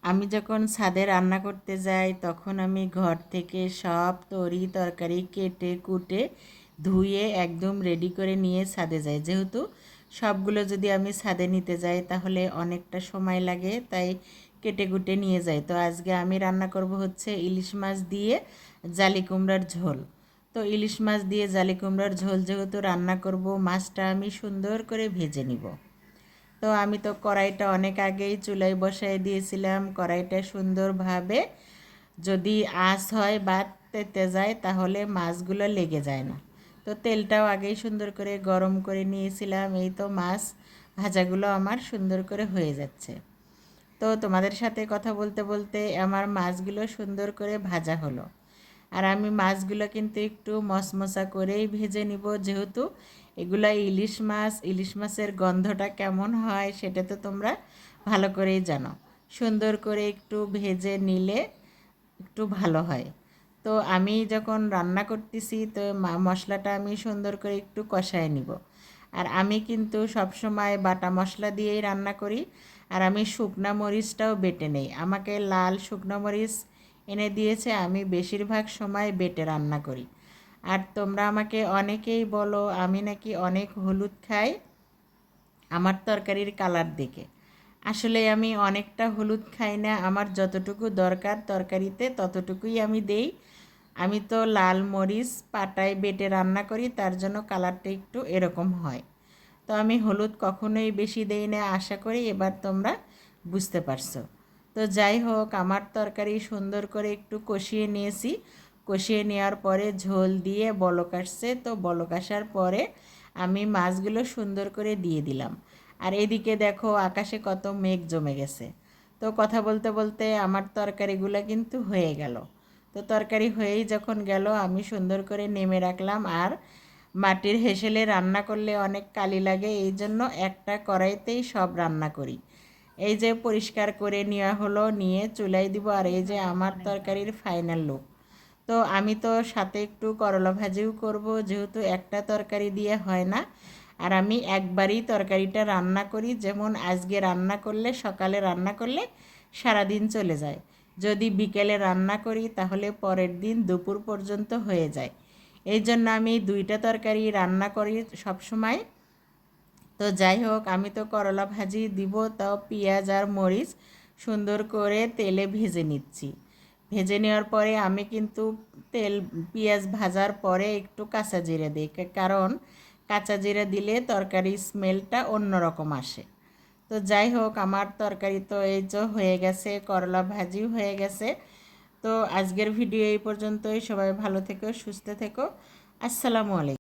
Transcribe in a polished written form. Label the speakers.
Speaker 1: আমি যখন ছাদে রান্না করতে যাই তখন আমি ঘর থেকে সব তরি তরকারি কেটে কুটে ধুয়ে একদম রেডি করে নিয়ে ছাদে যাই। যেহেতু সবগুলো যদি আমি ছাদে নিতে যাই তাহলে অনেকটা সময় লাগে, তাই কেটে কুটে নিয়ে যাই। তো আজকে আমি রান্না করব হচ্ছে ইলিশ মাছ দিয়ে জালি কুমড়ার ঝোল। তো ইলিশ মাছ দিয়ে জালি কুমড়ার ঝোল যেহেতু রান্না করব, মাছটা আমি সুন্দর করে ভেজে নিব। তো আমি তো কড়াইটা অনেক আগেই চুলায় বসাই দিয়েছিলাম। কড়াইটা সুন্দরভাবে যদি আঁচ হয় বা তেতে যায় তাহলে মাছগুলো লেগে যায় না। তো তেলটাও আগেই সুন্দর করে গরম করে নিয়েছিলাম। এই তো মাছ ভাজাগুলো আমার সুন্দর করে হয়ে যাচ্ছে। তো তোমাদের সাথে কথা বলতে বলতে আমার মাছগুলো সুন্দর করে ভাজা হলো। আর আমি মাছগুলো কিন্তু একটু মশমশা করেই ভেজে নিব, যেহেতু এগুলা ইলিশ মাছ। ইলিশ মাছের গন্ধটা কেমন হয় সেটা তো তোমরা ভালো করেই জানো। সুন্দর করে একটু ভেজে নিলে একটু ভালো হয়। তো আমি যখন রান্না করতেছি তো মশলাটা আমি সুন্দর করে একটু কষায় নিব। আর আমি কিন্তু সবসময় বাটা মশলা দিয়েই রান্না করি। আর আমি শুকনা মরিচটাও বেটে নেই। আমাকে লাল শুকনো মরিচ এনে দিয়েছে, আমি বেশিরভাগ সময় বেটে রান্না করি। আর তোমরা আমাকে অনেকেই বলো আমি নাকি অনেক হলুদ খাই আমার তরকারির কালার দেখে। আসলে আমি অনেকটা হলুদ খাই না, আমার যতটুকু দরকার তরকারিতে ততটুকুই আমি দেই। আমি তো লাল মরিচ পাটায় বেটে রান্না করি, তার জন্য কালারটা একটু এরকম হয়। তো আমি হলুদ কখনোই বেশি দেই না, আশা করি এবার তোমরা বুঝতে পারছো। তো যাই হোক, আমার তরকারি সুন্দর করে একটু কষিয়ে নিয়েছি। কষিয়ে নেওয়ার পরে ঝোল দিয়ে বলক আসছে। তো বলক আসার পরে আমি মাছগুলো সুন্দর করে দিয়ে দিলাম। আর এদিকে দেখো আকাশে কত মেঘ জমে গেছে। তো কথা বলতে বলতে আমার তরকারিগুলো কিন্তু হয়ে গেল। তো তরকারি হয়েই যখন গেল আমি সুন্দর করে নেমে রাখলাম। আর মাটির হেসেলে রান্না করলে অনেক কালি লাগে, এই জন্য একটা কড়াইতেই সব রান্না করি। এই যে পরিষ্কার করে নেওয়া হলো, নিয়ে চুলায় দিব। আর এই যে আমার তরকারির ফাইনাল লুক। তো আমি তো সাথে একটু করলা ভাজিও করব, যেহেতু একটা তরকারি দিয়ে হয় না। আর আমি একবারই তরকারিটা রান্না করি, যেমন আজকে রান্না করলে সকালে রান্না করলে সারাদিন চলে যায়। যদি বিকেলে রান্না করি তাহলে পরের দিন দুপুর পর্যন্ত হয়ে যায়। এই জন্য আমি দুইটা তরকারি রান্না করি সব সময়। তো যাই হোক, আমি তো করলা ভাজি দিব, তাও পেঁয়াজ আর মরিচ সুন্দর করে তেলে ভেজে নিচ্ছি। ভেজে নেওয়ার পরে আমি কিন্তু তেল পেঁয়াজ ভাজার পরে একটু কাঁচা জিরে দিই, কারণ কাঁচা জিরে দিলে তরকারির স্মেলটা অন্যরকম আসে। তো যাই হোক, আমার তরকারি তো এই যে হয়ে গেছে, করলা ভাজিও হয়ে গেছে। তো আজকের ভিডিও এই পর্যন্তই। সবাই ভালো থেকো, সুস্থ থেকো। আসসালামু আলাইকুম।